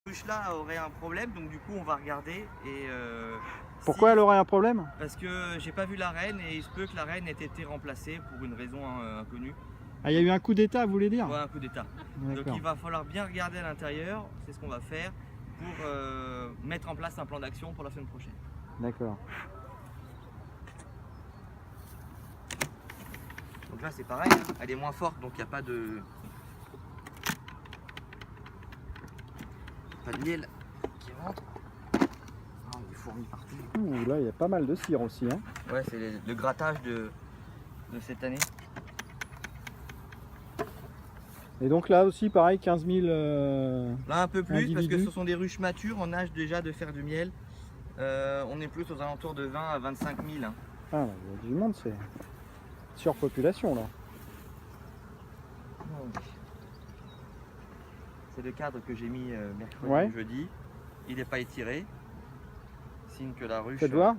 Ruche-là aurait un problème, donc du coup on va regarder. Et pourquoi elle aurait un problème? Parce que j'ai pas vu la reine et il se peut que la reine ait été remplacée pour une raison inconnue. Ah, il y a eu un coup d'état, vous voulez dire? Ouais, un coup d'état. Donc il va falloir bien regarder à l'intérieur, c'est ce qu'on va faire pour mettre en place un plan d'action pour la semaine prochaine. D'accord. Donc là c'est pareil, hein, elle est moins forte donc il n'y a pas de miel qui rentre. Oh, des fourmis partout. Ouh, là il y a pas mal de cire aussi. Hein. Ouais, c'est le grattage de cette année. Et donc là aussi pareil, 15 000 là un peu plus individus. Parce que ce sont des ruches matures en âge déjà de faire du miel. On est plus aux alentours de 20 à 25 000. Hein. Ah, il y a du monde, c'est surpopulation là. C'est le cadre que j'ai mis mercredi Ouais. ou jeudi. Il n'est pas étiré. Signe que la ruche. Faites voir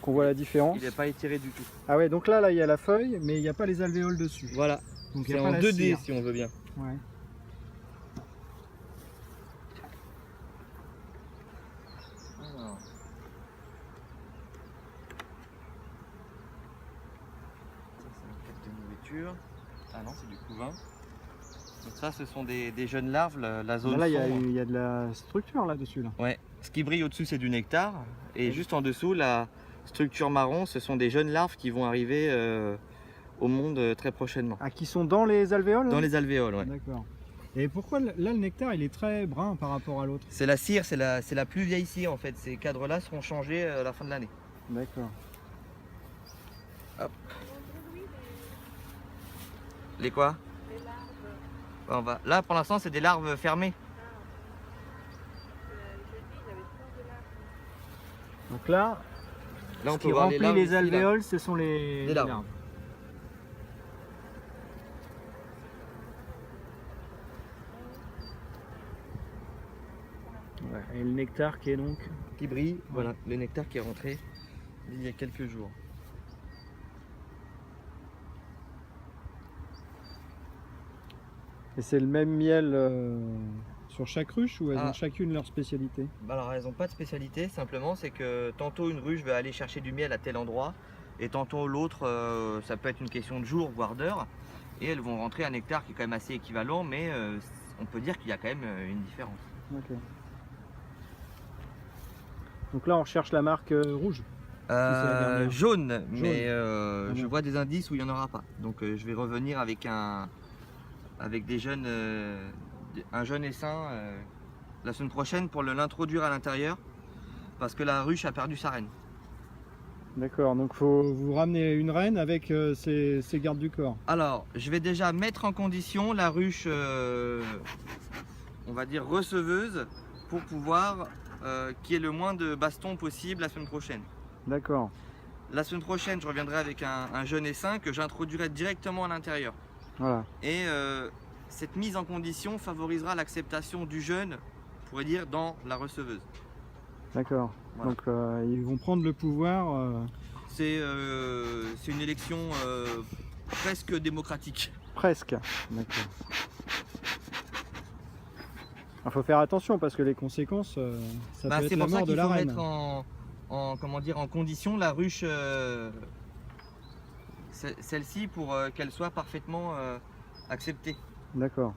qu'on voit la différence. Il n'est pas étiré du tout. Ah ouais, donc là il y a la feuille, mais il n'y a pas les alvéoles dessus. Voilà. Donc c'est en 2D cire. si on veut bien. Ouais. Alors. Ça c'est une tête de nourriture. Ah non, c'est du couvain. Donc ça, ce sont des jeunes larves, la zone Là, sombre. il y a de la structure là-dessus. Là. Ouais. Ce qui brille au-dessus, c'est du nectar. Et juste en dessous, la structure marron, ce sont des jeunes larves qui vont arriver au monde très prochainement. Ah, qui sont dans les alvéoles? Dans les alvéoles, ouais. D'accord. Et pourquoi là le nectar il est très brun par rapport à l'autre? C'est la cire, c'est la plus vieille cire en fait. Ces cadres-là seront changés à la fin de l'année. D'accord. Hop. Les quoi? Les larves. On va... Là pour l'instant c'est des larves fermées. Jeudi, il y avait plein de larves. Donc là, Là on ce peut qui voir remplit les larves. les ici, là. alvéoles, ce sont les larves. larves. Ouais. Et le nectar qui est donc... Qui brille, voilà, le nectar qui est rentré il y a quelques jours. Et c'est le même miel sur chaque ruche ou elles ont chacune leur spécialité? Alors elles n'ont pas de spécialité, simplement c'est que tantôt une ruche va aller chercher du miel à tel endroit et tantôt l'autre, ça peut être une question de jours voire d'heures, et elles vont rentrer un nectar qui est quand même assez équivalent, mais on peut dire qu'il y a quand même une différence. Okay. Donc là on recherche la marque rouge. Jaune, mais je vois des indices où il n'y en aura pas. Donc je vais revenir avec des jeunes, un jeune essaim la semaine prochaine pour l'introduire à l'intérieur parce que la ruche a perdu sa reine. D'accord, donc faut vous ramener une reine avec ses gardes du corps. Alors je vais déjà mettre en condition la ruche, on va dire receveuse, pour pouvoir qu'il y ait le moins de bastons possible la semaine prochaine. D'accord. La semaine prochaine je reviendrai avec un jeune essaim que j'introduirai directement à l'intérieur. Voilà. Et cette mise en condition favorisera l'acceptation du jeune, on pourrait dire, dans la receveuse. D'accord. Voilà. Donc ils vont prendre le pouvoir. C'est une élection presque démocratique. Presque. D'accord. Il faut faire attention parce que les conséquences, ça peut être la mort de la reine. C'est pour ça qu'il faut mettre en condition la ruche, celle-ci, pour qu'elle soit parfaitement acceptée. D'accord.